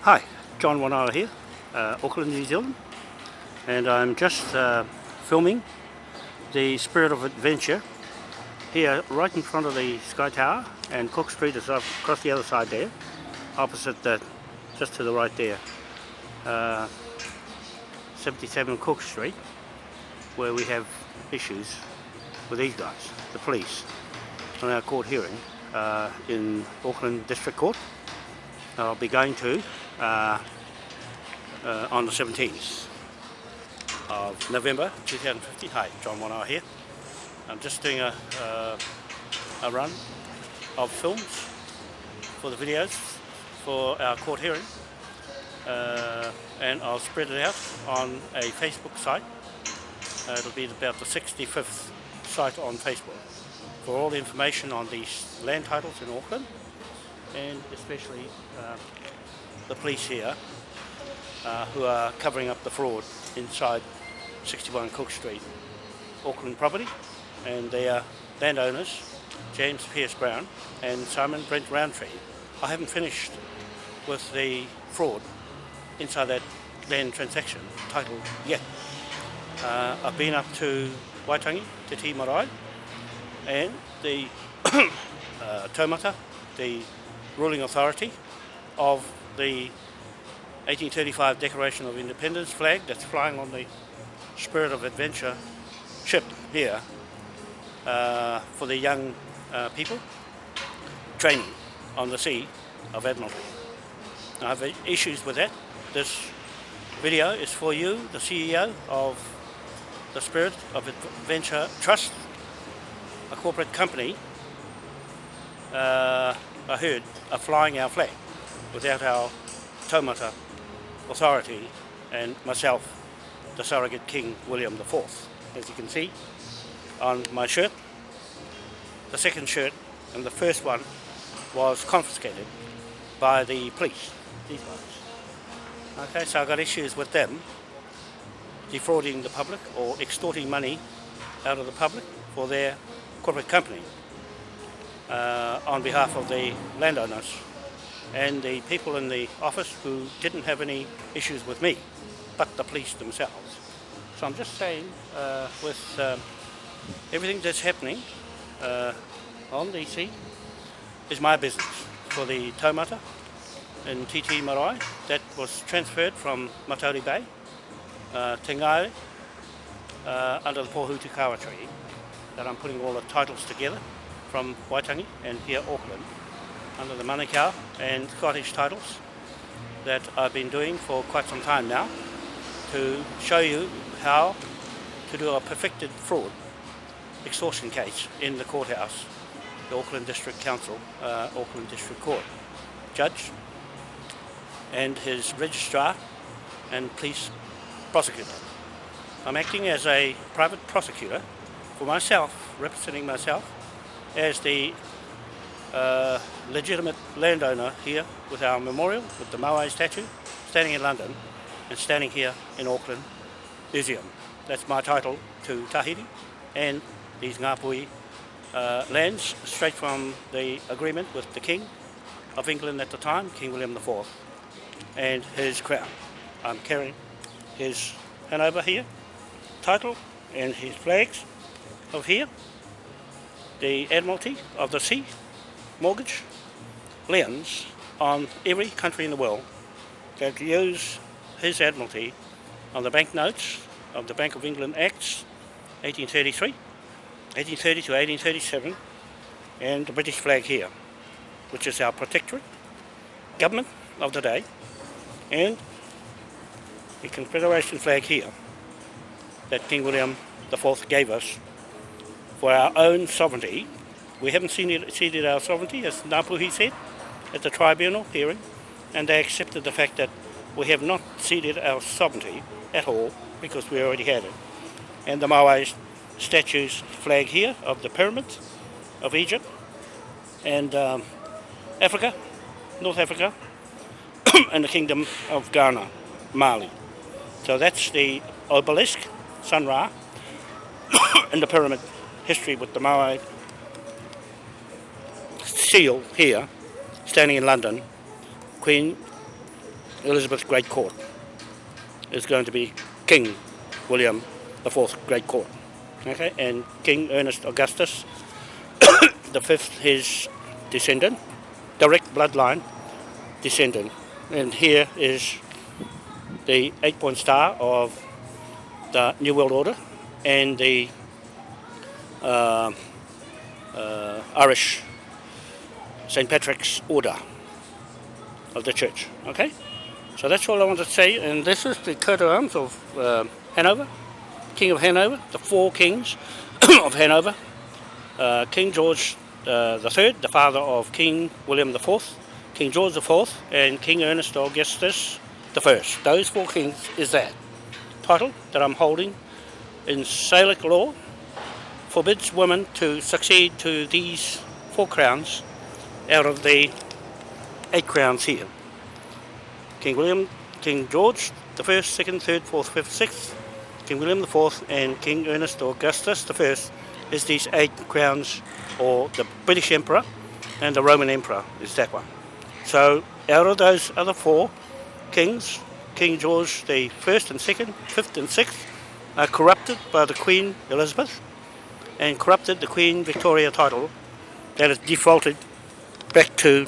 Hi, John Wanoa here, Auckland, New Zealand, and I'm just filming the Spirit of Adventure here right in front of the Sky Tower, and Cook Street is across the other side there, opposite that, just to the right there, 77 Cook Street, where we have issues with these guys, the police, on our court hearing in Auckland District Court. I'll be going to on the 17th of November 2015. Hi, John Wanoa here. I'm just doing a run of films for the videos for our court hearing, and I'll spread it out on a Facebook site. It'll be about the 65th site on Facebook for all the information on these land titles in Auckland, and especially the police here who are covering up the fraud inside 61 Cook Street, Auckland property, and they are landowners James Pierce Brown and Simon Brent Roundtree. I haven't finished with the fraud inside that land transaction title yet. I've been up to Waitangi, Te Tii Marae, and the taumata, the ruling authority of the 1835 Declaration of Independence flag that's flying on the Spirit of Adventure ship here for the young people training on the Sea of Admiralty. Now, I have issues with that. This video is for you, the CEO of the Spirit of Adventure Trust, a corporate company. I heard are flying our flag without our taumata authority and myself, the surrogate King William IV. As you can see on my shirt, the second shirt and the first one was confiscated by the police, these guys. Okay, so I've got issues with them defrauding the public or extorting money out of the public for their corporate company on behalf of the landowners and the people in the office who didn't have any issues with me, but the police themselves. So I'm just saying, with everything that's happening on the sea is my business. For the taumata in Te Tii Marae, that was transferred from Matauri Bay, Te Ngaere, under the Pohutu Kawa Treaty, that I'm putting all the titles together from Waitangi and here Auckland, under the Manukau and Scottish titles that I've been doing for quite some time now, to show you how to do a perfected fraud extortion case in the courthouse, the Auckland District Council, Auckland District Court. Judge and his registrar and police prosecutor. I'm acting as a private prosecutor for myself, representing myself as the legitimate landowner here with our memorial, with the Moai statue, standing in London and standing here in Auckland Museum. That's my title to Tahiti and these Ngāpuhi lands, straight from the agreement with the King of England at the time, King William IV, and his crown. I'm carrying his Hanover here, title, and his flags of here, the Admiralty of the Sea, mortgage, liens on every country in the world that use his Admiralty on the banknotes of the Bank of England Acts 1833, 1830 to 1837, and the British flag here, which is our protectorate government of the day, and the Confederation flag here that King William IV gave us for our own sovereignty. We haven't ceded our sovereignty, as Ngāpuhi said at the tribunal hearing, and they accepted the fact that we have not ceded our sovereignty at all because we already had it. And the Moai statues flag here of the pyramids of Egypt and Africa, North Africa, and the Kingdom of Ghana, Mali. So that's the obelisk, Sun Ra, and the pyramid history with the Moai seal here, standing in London, Queen Elizabeth's Great Court is going to be King William IV Great Court. Okay, and King Ernest Augustus the fifth, his descendant, direct bloodline descendant. And here is the 8-point star of the New World Order and the Irish St. Patrick's Order of the Church. Okay, so that's all I want to say. And this is the coat of arms of Hanover, King of Hanover, the four kings of Hanover. King George III, the father of King William IV, King George IV, and King Ernest Augustus I. Those four kings is that title that I'm holding in Gaelic law forbids women to succeed to these 4 crowns out of the 8 crowns here. King William, King George the 1st, 2nd, 3rd, 4th, 5th, 6th, King William the 4th, and King Ernest Augustus I is these 8 crowns, or the British Emperor and the Roman Emperor is that one. So out of those other 4 kings, King George the 1st and 2nd, 5th and 6th are corrupted by the Queen Elizabeth and corrupted the Queen Victoria title that is defaulted back to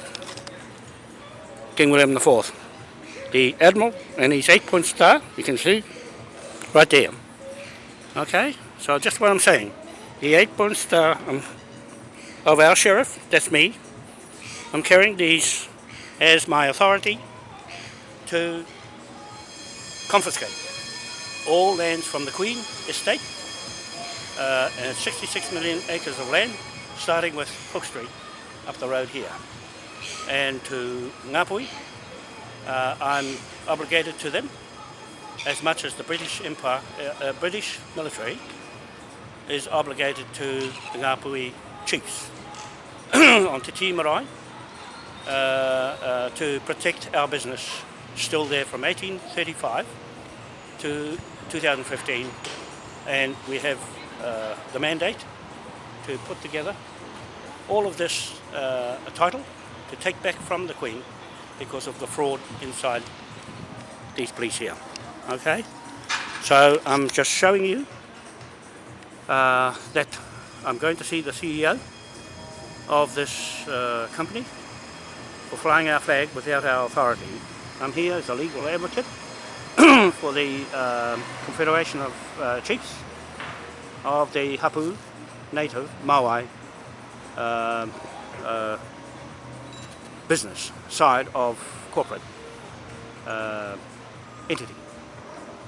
King William IV. The Admiral and his 8-point star, you can see right there. Okay, so just what I'm saying. The 8-point star of our sheriff, that's me. I'm carrying these as my authority to confiscate all lands from the Queen estate, and 66 million acres of land, starting with Hook Street up the road here. And to Ngāpuhi, I'm obligated to them as much as the British Empire, British military is obligated to the Ngāpuhi chiefs on Te Tii Marae to protect our business, still there from 1835 to 2015, and we have the mandate to put together all of this title to take back from the Queen because of the fraud inside these police here. Okay, so I'm just showing you that I'm going to see the CEO of this company for flying our flag without our authority. I'm here as a legal advocate for the Confederation of Chiefs of the Hapu Native Moai business side of corporate entity.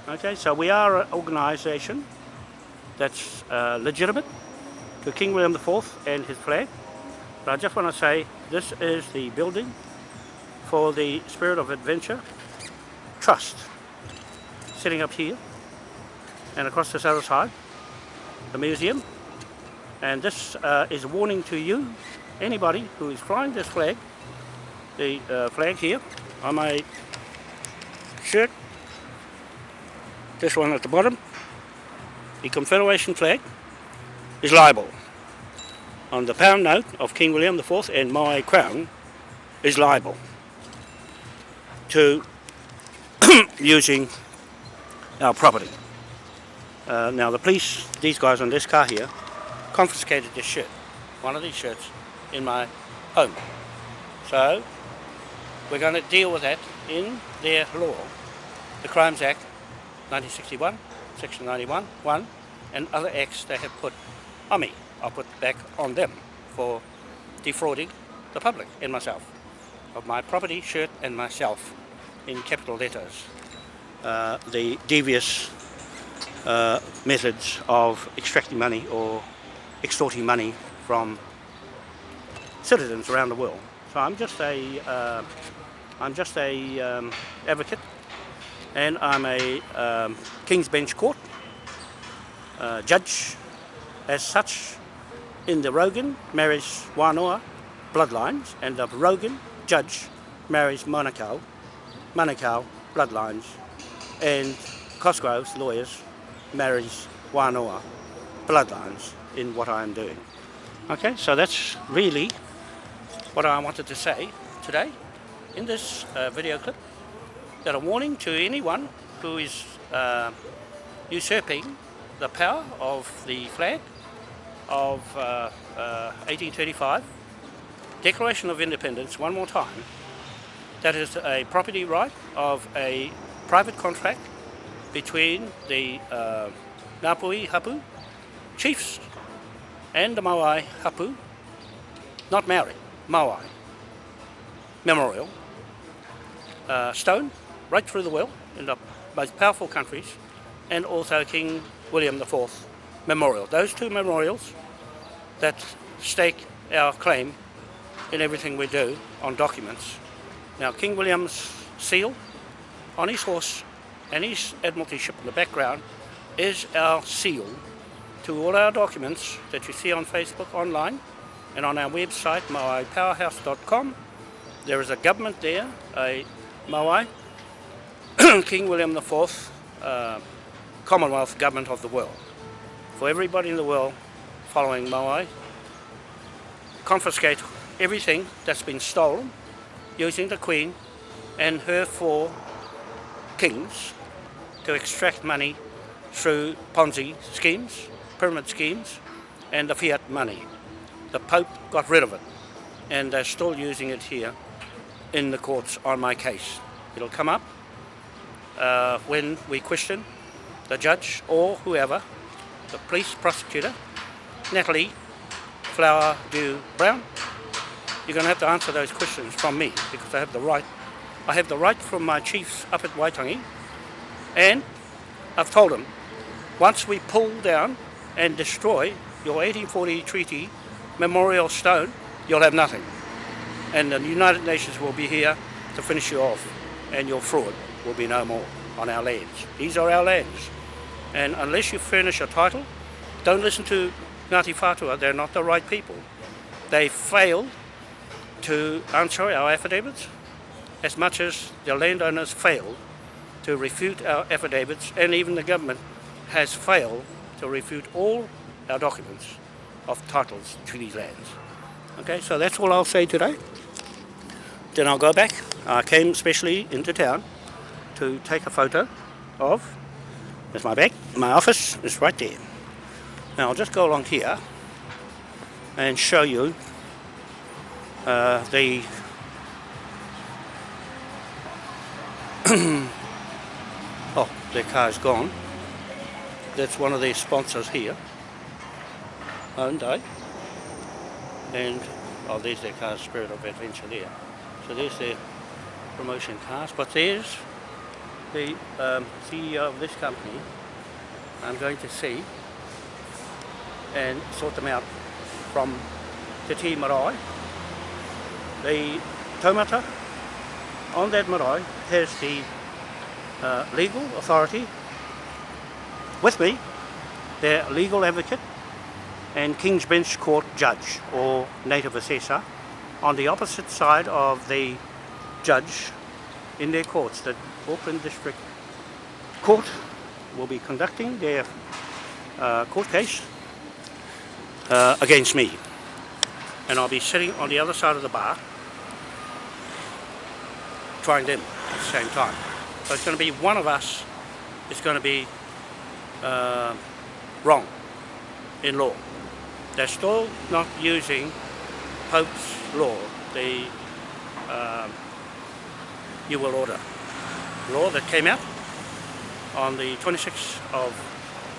Okay, so we are an organisation that's legitimate to King William IV and his flag. But I just want to say this is the building for the Spirit of Adventure Trust, sitting up here, and across this other side, the museum. And this is a warning to you, anybody who is flying this flag, the flag here on my shirt, this one at the bottom, the Confederation flag, is liable. On the pound note of King William IV and my crown is liable to using our property. Now the police, these guys on this car here, confiscated this shirt, one of these shirts, in my home. So we're going to deal with that in their law, the Crimes Act 1961, Section 91, 1, and other acts they have put on me. I'll put back on them for defrauding the public and myself of my property, shirt, and myself in capital letters. The devious methods of extracting money or extorting money from citizens around the world. So I'm just a advocate, and I'm a King's Bench Court judge as such in the Rogan marries Wanoa bloodlines, and the Rogan judge marries Manukau bloodlines, and Cosgrove's lawyers marries Wanoa bloodlines in what I am doing. Okay, so that's really what I wanted to say today in this video clip. that a warning to anyone who is usurping the power of the flag of 1835, Declaration of Independence, one more time. That is a property right of a private contract between the Ngāpuhi Hapu chiefs and the Moai Hapu, not Maori, Moai memorial, stone right through the world in the most powerful countries, and also King William IV memorial. Those two memorials that stake our claim in everything we do on documents. Now, King William's seal on his horse and his Admiralty ship in the background is our seal to all our documents that you see on Facebook, online, and on our website, moaipowerhouse.com. There is a government there, a Moai, King William IV, Commonwealth government of the world. For everybody in the world following Moai, confiscate everything that's been stolen using the Queen and her 4 kings to extract money through Ponzi schemes, pyramid schemes, and the fiat money. The Pope got rid of it, and they're still using it here in the courts on my case. It'll come up when we question the judge or whoever, the police prosecutor, Natalie Flower Dew Brown. You're going to have to answer those questions from me, because I have the right. I have the right from my chiefs up at Waitangi, and I've told them, once we pull down and destroy your 1840 treaty memorial stone, you'll have nothing. And the United Nations will be here to finish you off, and your fraud will be no more on our lands. These are our lands. And unless you furnish a title, don't listen to Ngāti Whātua, they're not the right people. They failed to answer our affidavits as much as the landowners failed to refute our affidavits, and even the government has failed to refute all our documents of titles to these lands. Okay, so that's all I'll say today. Then I'll go back. I came specially into town to take a photo of, there's my bag, my office is right there. Now I'll just go along here and show you the oh, their car's gone. That's one of their sponsors here, Hyundai, and oh, there's their car, Spirit of Adventure there. So there's their promotion cars, but there's the CEO of this company. I'm going to see and sort them out from Te Ti Marae. The taumata on that marae has the legal authority with me, their legal advocate and King's Bench Court judge or native assessor on the opposite side of the judge in their courts. The Auckland District Court will be conducting their court case against me, and I'll be sitting on the other side of the bar trying them at the same time. So it's going to be one of us is going to be wrong in law. They're still not using Pope's law, the New World Order law that came out on the 26th of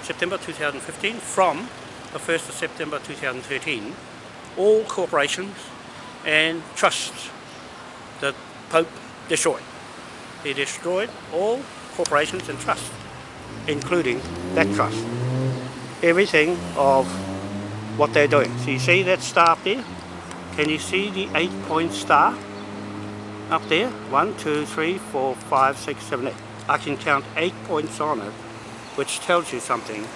September 2015 from the 1st of September 2013. All corporations and trusts that Pope destroyed. He destroyed all corporations and trusts, including that trust. Everything of what they're doing. So you see that star up there? Can you see the 8-point star up there? 1, 2, 3, 4, 5, 6, 7, 8. I can count 8 points on it, which tells you something,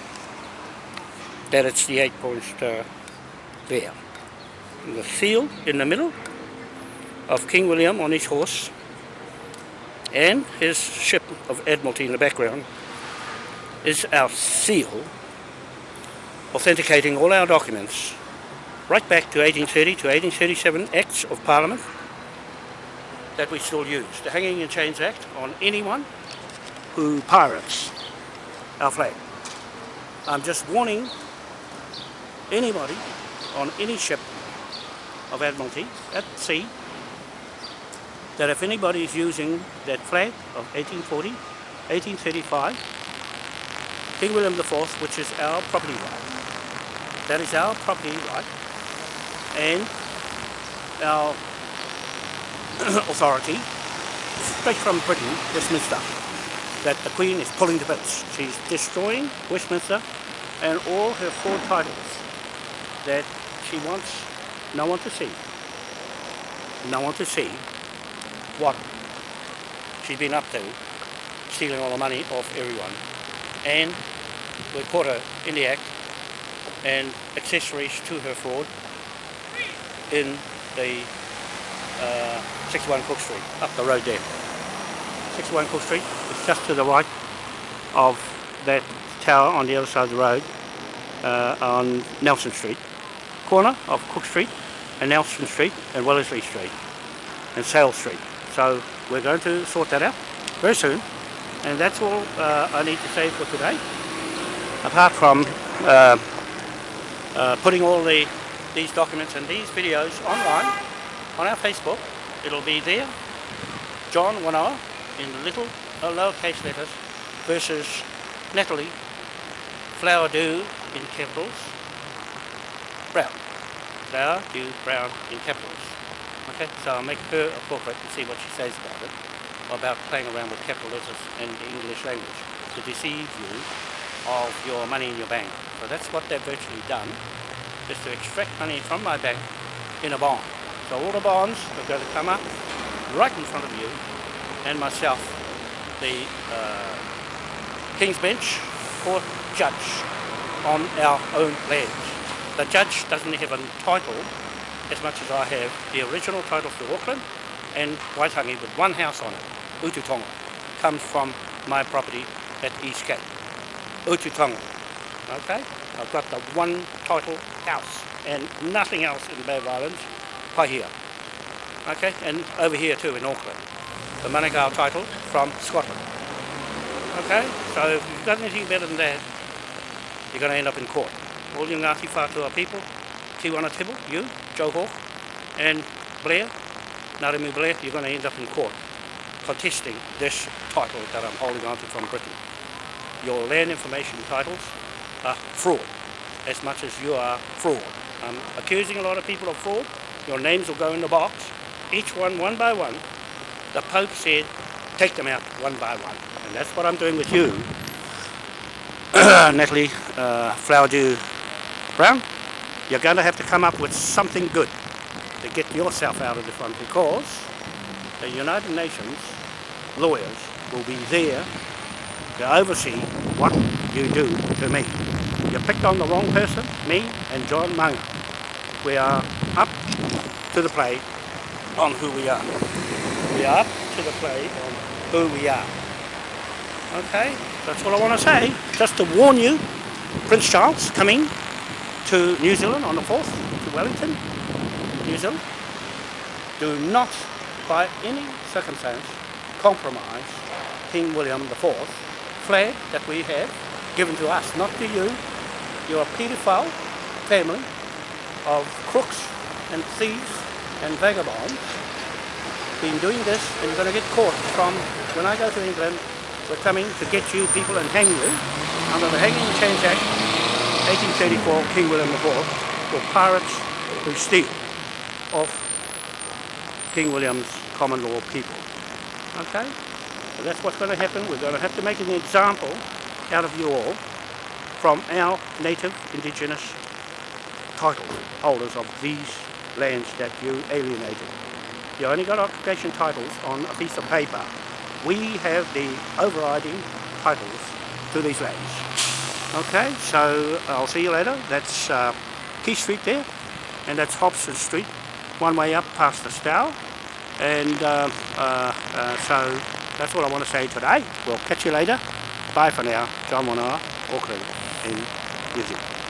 that it's the 8-point star there. And the seal in the middle of King William on his horse and his ship of Admiralty in the background is our seal, authenticating all our documents right back to 1830 to 1837 Acts of Parliament that we still use. The Hanging in Chains Act on anyone who pirates our flag. I'm just warning anybody on any ship of Admiralty at sea that if anybody is using that flag of 1840, 1835, King William IV, which is our property right, that is our property right, and our authority, straight from Britain, Westminster, that the Queen is pulling to bits. She's destroying Westminster and all her 4 titles that she wants no one to see. No one to see what she's been up to, stealing all the money off everyone. And we caught her in the act and accessories to her fraud in the 61 Cook Street, up the road there. 61 Cook Street is just to the right of that tower on the other side of the road, on Nelson Street. Corner of Cook Street and Nelson Street and Wellesley Street and Sale Street. So we're going to sort that out very soon, and that's all I need to say for today, apart from putting all these documents and these videos online on our Facebook. It'll be there, John Wanoa in little lowercase letters versus Natalie Flower Dew in capitals Brown. Flower Dew Brown in capitals. Okay, so I'll make her a portrait and see what she says about it, about playing around with capital letters and the English language to deceive you of your money in your bank. So that's what they've virtually done, is to extract money from my bank in a bond. So all the bonds are going to come up right in front of you and myself, the King's Bench Court Judge on our own lands. The judge doesn't have a title as much as I have the original title to Auckland and Waitangi with 1 house on it. Ututonga comes from my property at East Cape. Ututonga. Okay? I've got the 1 title house and nothing else in the Bay of Islands. Paihia. Okay? And over here too in Auckland. The Manukau title from Scotland. Okay? So if you've got anything better than that, you're going to end up in court. All your Ngāti Whātua people, Tiwana Tibble, you, Joe Hawke, and Blair, Narimu Blair, you're going to end up in court contesting this title that I'm holding on to from Britain. Your land information titles are fraud, as much as you are fraud. I'm accusing a lot of people of fraud. Your names will go in the box, each one by one. The Pope said, take them out one by one. And that's what I'm doing with you, Natalie Flower Dew Brown. You're going to have to come up with something good to get yourself out of the front, because the United Nations lawyers will be there to oversee what you do to me. You picked on the wrong person, me and John Manga. We are up to the play on who we are. We are up to the play on who we are. Okay, that's what I want to say. Just to warn you, Prince Charles coming to New Zealand on the 4th, to Wellington, New Zealand. Do not, by any circumstance, compromise King William IV flag that we have given to us, not to you. You're a paedophile family of crooks and thieves and vagabonds. Been doing this, and you're going to get caught from, when I go to England, we're coming to get you people and hang you under the Hanging in Chains Act 1834, King William IV, for pirates who steal off King William's common law people. Okay? So that's what's going to happen. We're going to have to make an example out of you all from our native indigenous title holders of these lands that you alienated. You only got occupation titles on a piece of paper. We have the overriding titles to these lands. Okay, so I'll see you later. That's Key Street there, and that's Hobson Street, one way up past the Stour. And so that's all I want to say today. We'll catch you later. Bye for now. John Wanoa, Auckland in New Zealand.